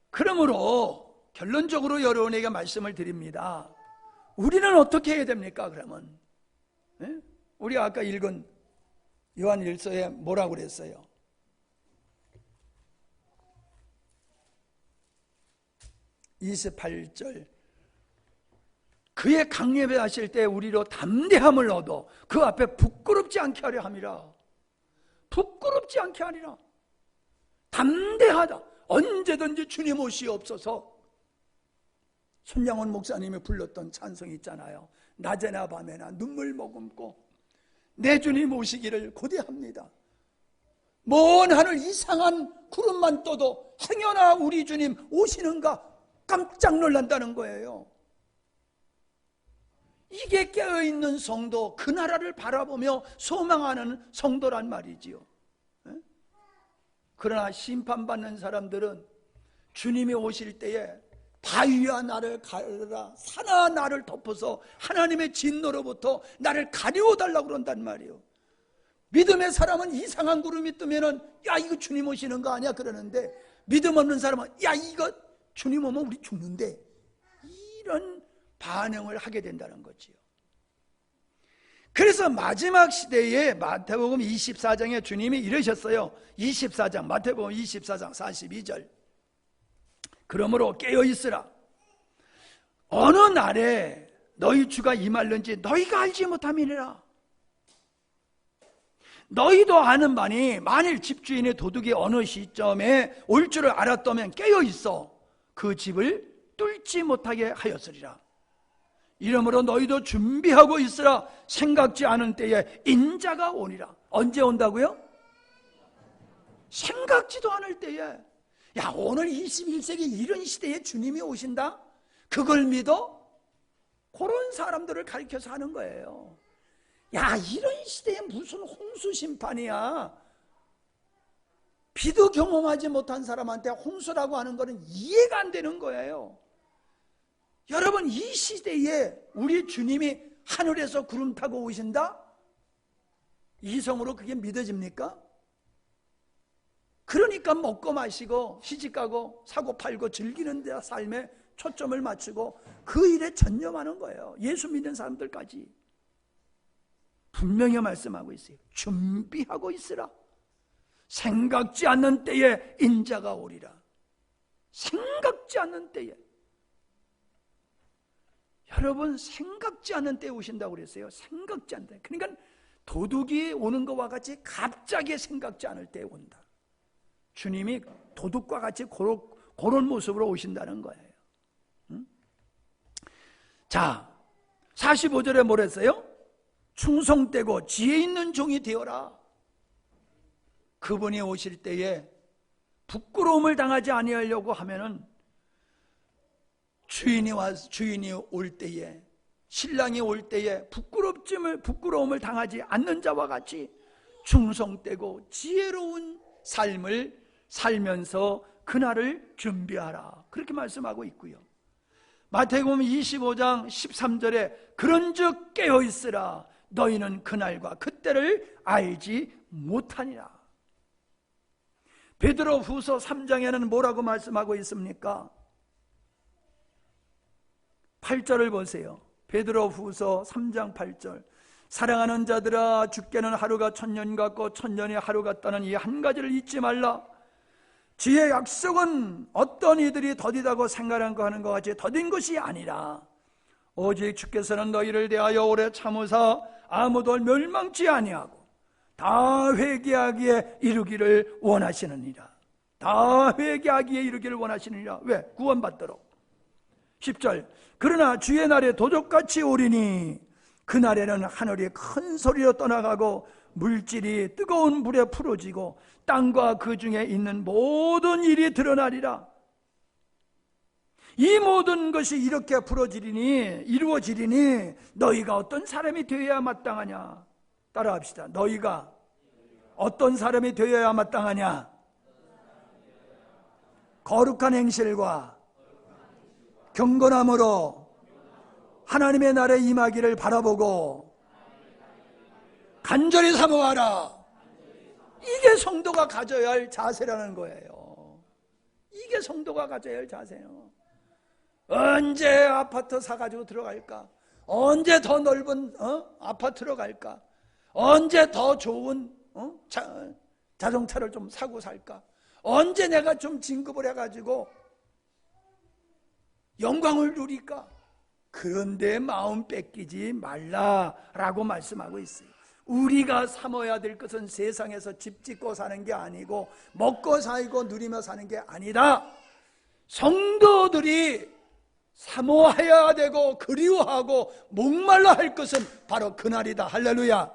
그러므로 결론적으로 여러분에게 말씀을 드립니다. 우리는 어떻게 해야 됩니까? 그러면 우리 아까 읽은 요한 1서에 뭐라고 그랬어요? 28절 그의 강림에 하실 때 우리로 담대함을 얻어 그 앞에 부끄럽지 않게 하려 함이라. 부끄럽지 않게 하리라. 담대하다. 언제든지 주님 오시옵소서. 손양원 목사님이 불렀던 찬송이 있잖아요. 낮에나 밤에나 눈물 머금고 내 주님 오시기를 고대합니다. 먼 하늘 이상한 구름만 떠도 행여나 우리 주님 오시는가 깜짝 놀란다는 거예요. 이게 깨어있는 성도, 그 나라를 바라보며 소망하는 성도란 말이지요. 그러나 심판받는 사람들은 주님이 오실 때에 바위와 나를 가르라, 산아 나를 덮어서 하나님의 진노로부터 나를 가리워달라고 그런단 말이에요. 믿음의 사람은 이상한 구름이 뜨면은 야 이거 주님 오시는 거 아니야 그러는데, 믿음 없는 사람은 야 이거 주님 오면 우리 죽는데, 이런 반응을 하게 된다는 거지요. 그래서 마지막 시대에 마태복음 24장에 주님이 이러셨어요. 24장 마태복음 24장 42절 그러므로 깨어있으라. 어느 날에 너희 주가 임할는지 너희가 알지 못함이니라. 너희도 아는 바니 만일 집주인의 도둑이 어느 시점에 올 줄을 알았다면 깨어있어 그 집을 뚫지 못하게 하였으리라. 이러므로 너희도 준비하고 있으라. 생각지 않은 때에 인자가 오니라. 언제 온다고요? 생각지도 않을 때에. 야, 오늘 21세기 이런 시대에 주님이 오신다? 그걸 믿어? 그런 사람들을 가리켜서 하는 거예요. 야, 이런 시대에 무슨 홍수 심판이야. 비도 경험하지 못한 사람한테 홍수라고 하는 것은 이해가 안 되는 거예요. 여러분, 이 시대에 우리 주님이 하늘에서 구름 타고 오신다? 이성으로 그게 믿어집니까? 그러니까 먹고 마시고 시집가고 사고 팔고 즐기는 데 삶에 초점을 맞추고 그 일에 전념하는 거예요. 예수 믿는 사람들까지. 분명히 말씀하고 있어요. 준비하고 있으라. 생각지 않는 때에 인자가 오리라. 생각지 않는 때에. 여러분, 생각지 않는 때에 오신다고 그랬어요. 생각지 않는 때. 그러니까 도둑이 오는 것과 같이 갑자기 생각지 않을 때에 온다. 주님이 도둑과 같이 그런 모습으로 오신다는 거예요. 응? 자, 45절에 뭐랬어요? 충성되고 지혜 있는 종이 되어라. 그분이 오실 때에 부끄러움을 당하지 아니하려고 하면은 주인이 올 때에, 신랑이 올 때에 부끄러움을 당하지 않는 자와 같이 충성되고 지혜로운 삶을 살면서 그날을 준비하라. 그렇게 말씀하고 있고요. 마태복음 25장 13절에 그런즉 깨어있으라. 너희는 그날과 그때를 알지 못하니라. 베드로후서 3장에는 뭐라고 말씀하고 있습니까? 8절을 보세요. 베드로후서 3장 8절. 사랑하는 자들아, 주께는 하루가 1000년 같고 1000년이 하루 같다는 이 한 가지를 잊지 말라. 주의 약속은 어떤 이들이 더디다고 생각하는 것 같이 더딘 것이 아니라 오직 주께서는 너희를 대하여 오래 참으사 아무도 멸망치 아니하고 다 회개하기에 이르기를 원하시느니라. 다 회개하기에 이르기를 원하시느니라. 왜? 구원받도록. 10절. 그러나 주의 날에 도적같이 오리니 그날에는 하늘이 큰 소리로 떠나가고 물질이 뜨거운 불에 풀어지고 땅과 그 중에 있는 모든 일이 드러나리라. 이 모든 것이 이렇게 이루어지리니 너희가 어떤 사람이 되어야 마땅하냐? 따라합시다. 너희가 어떤 사람이 되어야 마땅하냐? 거룩한 행실과 경건함으로 하나님의 날에 임하기를 바라보고 간절히 사모하라. 이게 성도가 가져야 할 자세라는 거예요. 이게 성도가 가져야 할 자세예요. 언제 아파트 사가지고 들어갈까? 언제 더 넓은 아파트로 갈까? 언제 더 좋은 자동차를 좀 사고 살까? 언제 내가 좀 진급을 해가지고 영광을 누릴까? 그런데 마음 뺏기지 말라라고 말씀하고 있어요. 우리가 삼아야 될 것은 세상에서 집 짓고 사는 게 아니고 먹고 살고 누리며 사는 게 아니다. 성도들이 사모해야 되고 그리워하고 목말라 할 것은 바로 그날이다. 할렐루야.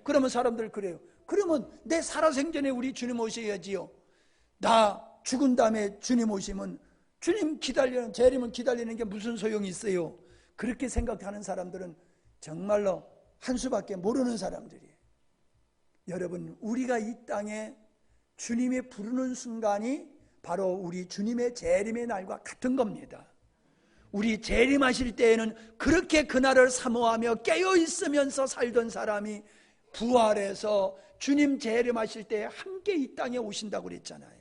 그러면 사람들 그래요. 그러면 내 살아생전에 우리 주님 오셔야지요. 나 죽은 다음에 주님 오시면 주님 재림은 기다리는 게 무슨 소용이 있어요. 그렇게 생각하는 사람들은 정말로 한 수밖에 모르는 사람들이에요. 여러분, 우리가 이 땅에 주님이 부르는 순간이 바로 우리 주님의 재림의 날과 같은 겁니다. 우리 재림하실 때에는 그렇게 그날을 사모하며 깨어있으면서 살던 사람이 부활해서 주님 재림하실 때 함께 이 땅에 오신다고 그랬잖아요.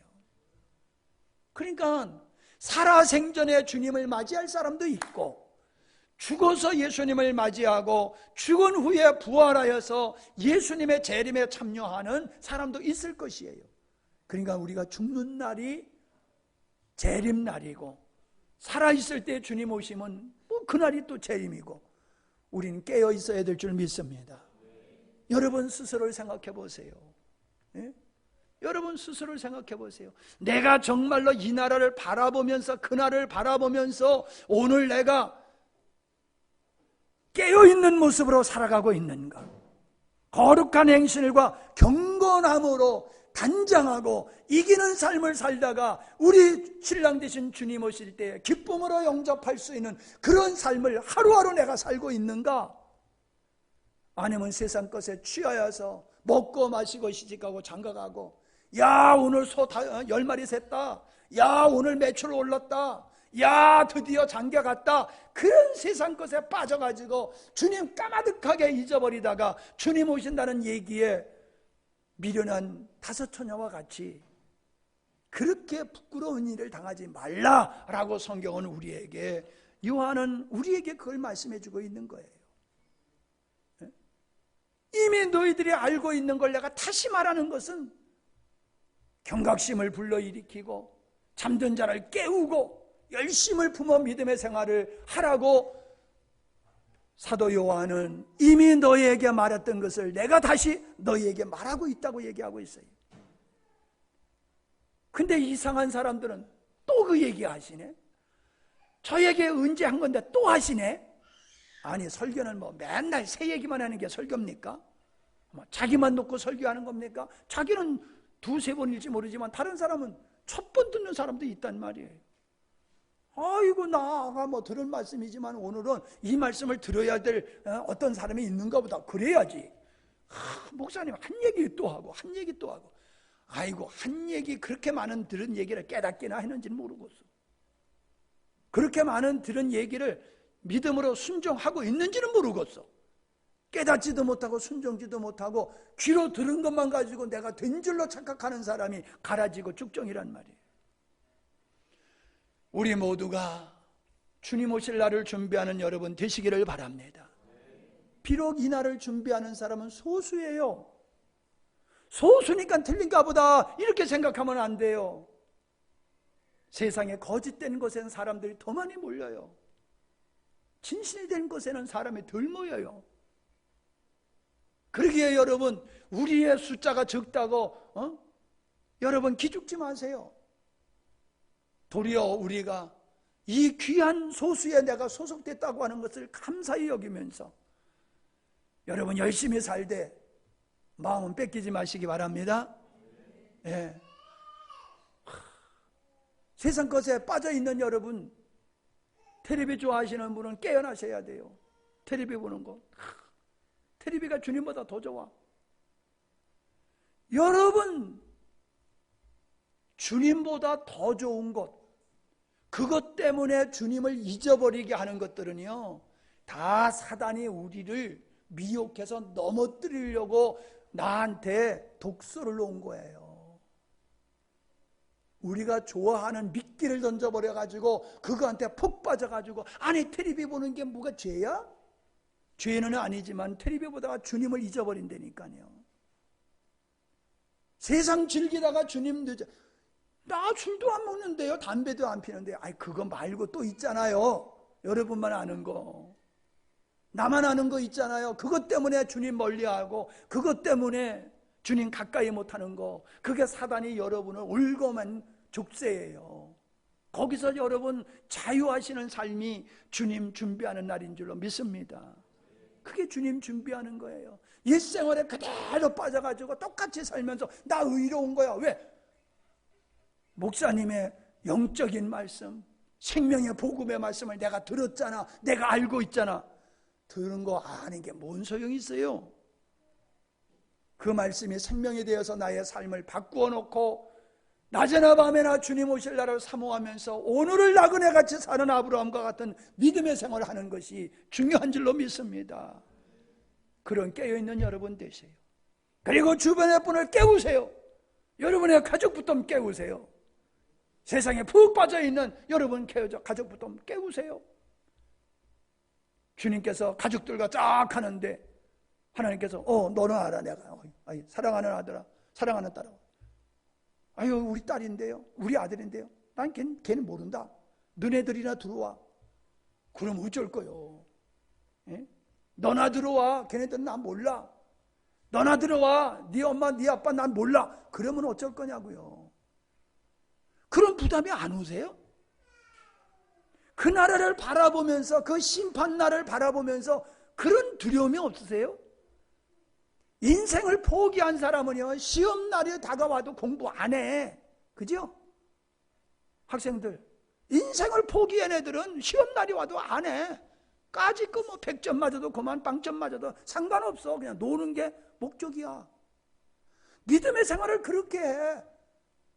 그러니까 살아생전에 주님을 맞이할 사람도 있고 죽어서 예수님을 맞이하고 죽은 후에 부활하여서 예수님의 재림에 참여하는 사람도 있을 것이에요. 그러니까 우리가 죽는 날이 재림 날이고 살아있을 때 주님 오시면 그날이 또 재림이고 우리는 깨어 있어야 될 줄 믿습니다. 여러분 스스로를 생각해 보세요. 예? 여러분 스스로를 생각해 보세요. 내가 정말로 이 나라를 바라보면서 그날을 바라보면서 오늘 내가 깨어있는 모습으로 살아가고 있는가? 거룩한 행실과 경건함으로 단장하고 이기는 삶을 살다가 우리 신랑 되신 주님 오실 때 기쁨으로 영접할 수 있는 그런 삶을 하루하루 내가 살고 있는가? 아니면 세상 것에 취하여서 먹고 마시고 시집가고 장가가고, 야 오늘 소 10마리 샜다, 야 오늘 매출 올랐다, 야 드디어 장가 갔다, 그런 세상 것에 빠져가지고 주님 까마득하게 잊어버리다가 주님 오신다는 얘기에 미련한 다섯 처녀와 같이 그렇게 부끄러운 일을 당하지 말라라고 성경은 우리에게, 요한은 우리에게 그걸 말씀해 주고 있는 거예요. 이미 너희들이 알고 있는 걸 내가 다시 말하는 것은 경각심을 불러일으키고 잠든 자를 깨우고 열심을 품어 믿음의 생활을 하라고 사도 요한은 이미 너희에게 말했던 것을 내가 다시 너희에게 말하고 있다고 얘기하고 있어요. 근데 이상한 사람들은 또 그 얘기 하시네. 저에게 언제 한 건데 또 하시네. 아니 설교는 뭐 맨날 새 얘기만 하는 게 설교입니까? 자기만 놓고 설교하는 겁니까? 자기는 두세 번일지 모르지만 다른 사람은 첫 번 듣는 사람도 있단 말이에요. 아이고 나가 뭐 들은 말씀이지만 오늘은 이 말씀을 들어야 될 어떤 사람이 있는가 보다. 그래야지. 목사님 한 얘기 또 하고 한 얘기 또 하고, 아이고 한 얘기 그렇게 많은 들은 얘기를 깨닫기나 했는지는 모르겠어. 그렇게 많은 들은 얘기를 믿음으로 순종하고 있는지는 모르겠어. 깨닫지도 못하고 순종지도 못하고 귀로 들은 것만 가지고 내가 된 줄로 착각하는 사람이 가라지고 쭉정이란 말이에요. 우리 모두가 주님 오실 날을 준비하는 여러분 되시기를 바랍니다. 비록 이 날을 준비하는 사람은 소수예요. 소수니까 틀린가 보다 이렇게 생각하면 안 돼요. 세상에 거짓된 곳에는 사람들이 더 많이 몰려요. 진실이 된 곳에는 사람이 덜 모여요. 그러기에 여러분, 우리의 숫자가 적다고 여러분 기죽지 마세요. 도리어 우리가 이 귀한 소수에 내가 소속됐다고 하는 것을 감사히 여기면서 여러분 열심히 살되 마음은 뺏기지 마시기 바랍니다. 예. 세상 것에 빠져있는 여러분, 텔레비 좋아하시는 분은 깨어나셔야 돼요. 텔레비 보는 거, 텔레비가 주님보다 더 좋아. 여러분, 주님보다 더 좋은 것, 그것 때문에 주님을 잊어버리게 하는 것들은요, 다 사단이 우리를 미혹해서 넘어뜨리려고 나한테 독소를 놓은 거예요. 우리가 좋아하는 미끼를 던져버려가지고 그거한테 푹 빠져가지고, 아니 텔레비 보는 게 뭐가 죄야? 죄는 아니지만 텔레비 보다가 주님을 잊어버린다니까요. 세상 즐기다가 주님 늦어. 나 술도 안 먹는데요, 담배도 안 피는데요. 아이 그거 말고 또 있잖아요. 여러분만 아는 거, 나만 아는 거 있잖아요. 그것 때문에 주님 멀리하고 그것 때문에 주님 가까이 못하는 거, 그게 사단이 여러분을 올고만 족쇄예요. 거기서 여러분 자유하시는 삶이 주님 준비하는 날인 줄로 믿습니다. 그게 주님 준비하는 거예요. 옛생활에 그대로 빠져가지고 똑같이 살면서 나 의로운 거야. 왜? 목사님의 영적인 말씀, 생명의 복음의 말씀을 내가 들었잖아, 내가 알고 있잖아. 들은 거 아는 게 뭔 소용이 있어요? 그 말씀이 생명이 되어서 나의 삶을 바꾸어 놓고 낮에나 밤에나 주님 오실 날을 사모하면서 오늘을 나그네같이 사는 아브라함과 같은 믿음의 생활을 하는 것이 중요한 줄로 믿습니다. 그런 깨어있는 여러분 되세요. 그리고 주변의 분을 깨우세요. 여러분의 가족부터 깨우세요. 세상에 푹 빠져있는 여러분 가족부터 깨우세요. 주님께서 가족들과 쫙 하는데 하나님께서 너는 알아, 내가 사랑하는 아들아, 사랑하는 딸아, 아유 우리 딸인데요, 우리 아들인데요, 난 걔는 모른다. 너네들이나 들어와. 그럼 어쩔 거요? 예? 너나 들어와. 걔네들은 난 몰라. 너나 들어와. 네 엄마 네 아빠 난 몰라. 그러면 어쩔 거냐고요. 그런 부담이 안 오세요? 그 나라를 바라보면서, 그 심판 날을 바라보면서 그런 두려움이 없으세요? 인생을 포기한 사람은요, 시험날이 다가와도 공부 안 해. 그죠? 학생들, 인생을 포기한 애들은 시험날이 와도 안 해. 까짓 거 뭐 100점 맞아도 그만, 빵점 맞아도 상관없어. 그냥 노는 게 목적이야. 믿음의 생활을 그렇게 해.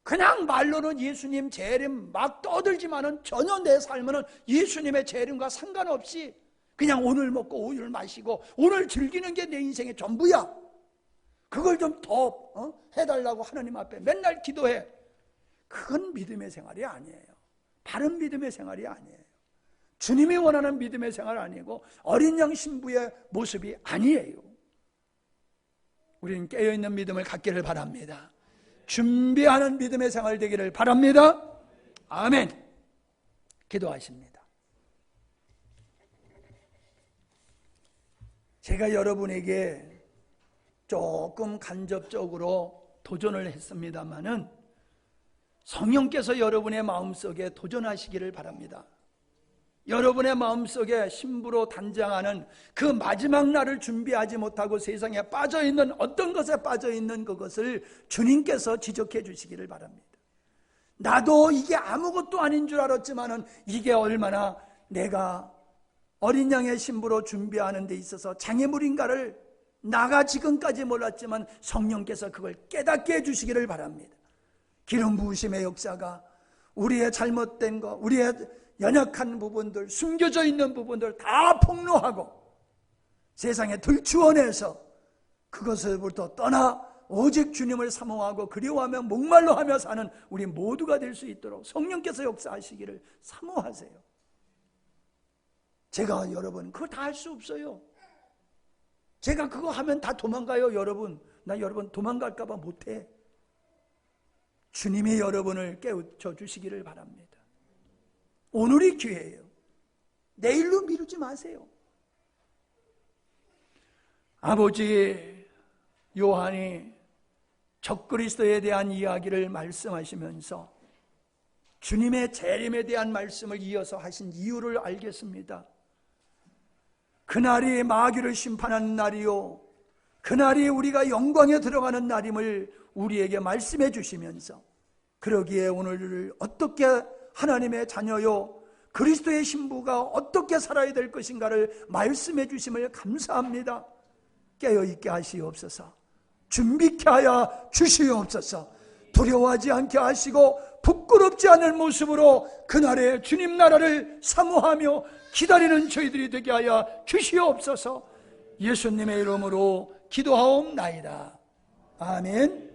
그냥 말로는 예수님 재림 막 떠들지만은 전혀 내 삶은 예수님의 재림과 상관없이 그냥 오늘 먹고 오늘 마시고 오늘 즐기는 게 내 인생의 전부야. 그걸 좀 더 해달라고 하나님 앞에 맨날 기도해. 그건 믿음의 생활이 아니에요. 바른 믿음의 생활이 아니에요. 주님이 원하는 믿음의 생활 아니고 어린 양 신부의 모습이 아니에요. 우리는 깨어있는 믿음을 갖기를 바랍니다. 준비하는 믿음의 생활 되기를 바랍니다. 아멘. 기도하십니다. 제가 여러분에게 조금 간접적으로 도전을 했습니다마는 성령께서 여러분의 마음속에 도전하시기를 바랍니다. 여러분의 마음속에 신부로 단장하는 그 마지막 날을 준비하지 못하고 세상에 빠져있는 어떤 것에 빠져있는 그것을 주님께서 지적해 주시기를 바랍니다. 나도 이게 아무것도 아닌 줄 알았지만은 이게 얼마나 내가 어린 양의 신부로 준비하는 데 있어서 장애물인가를 나가 지금까지 몰랐지만 성령께서 그걸 깨닫게 해주시기를 바랍니다. 기름 부으심의 역사가 우리의 잘못된 것, 우리의 연약한 부분들, 숨겨져 있는 부분들 다 폭로하고 세상에 들추어내서 그것을부터 떠나 오직 주님을 사모하고 그리워하며 목말로 하며 사는 우리 모두가 될 수 있도록 성령께서 역사하시기를 사모하세요. 제가 여러분 그거 다 할 수 없어요. 제가 그거 하면 다 도망가요. 여러분 나 여러분 도망갈까 봐 못해. 주님이 여러분을 깨우쳐 주시기를 바랍니다. 오늘이 기회예요. 내일로 미루지 마세요. 아버지 요한이 적그리스도에 대한 이야기를 말씀하시면서 주님의 재림에 대한 말씀을 이어서 하신 이유를 알겠습니다. 그날이 마귀를 심판하는 날이요 그날이 우리가 영광에 들어가는 날임을 우리에게 말씀해 주시면서 그러기에 오늘을 어떻게 하나님의 자녀요 그리스도의 신부가 어떻게 살아야 될 것인가를 말씀해 주심을 감사합니다. 깨어있게 하시옵소서. 준비케 하여 주시옵소서. 두려워하지 않게 하시고 부끄럽지 않을 모습으로 그날의 주님 나라를 사모하며 기다리는 저희들이 되게 하여 주시옵소서. 예수님의 이름으로 기도하옵나이다. 아멘.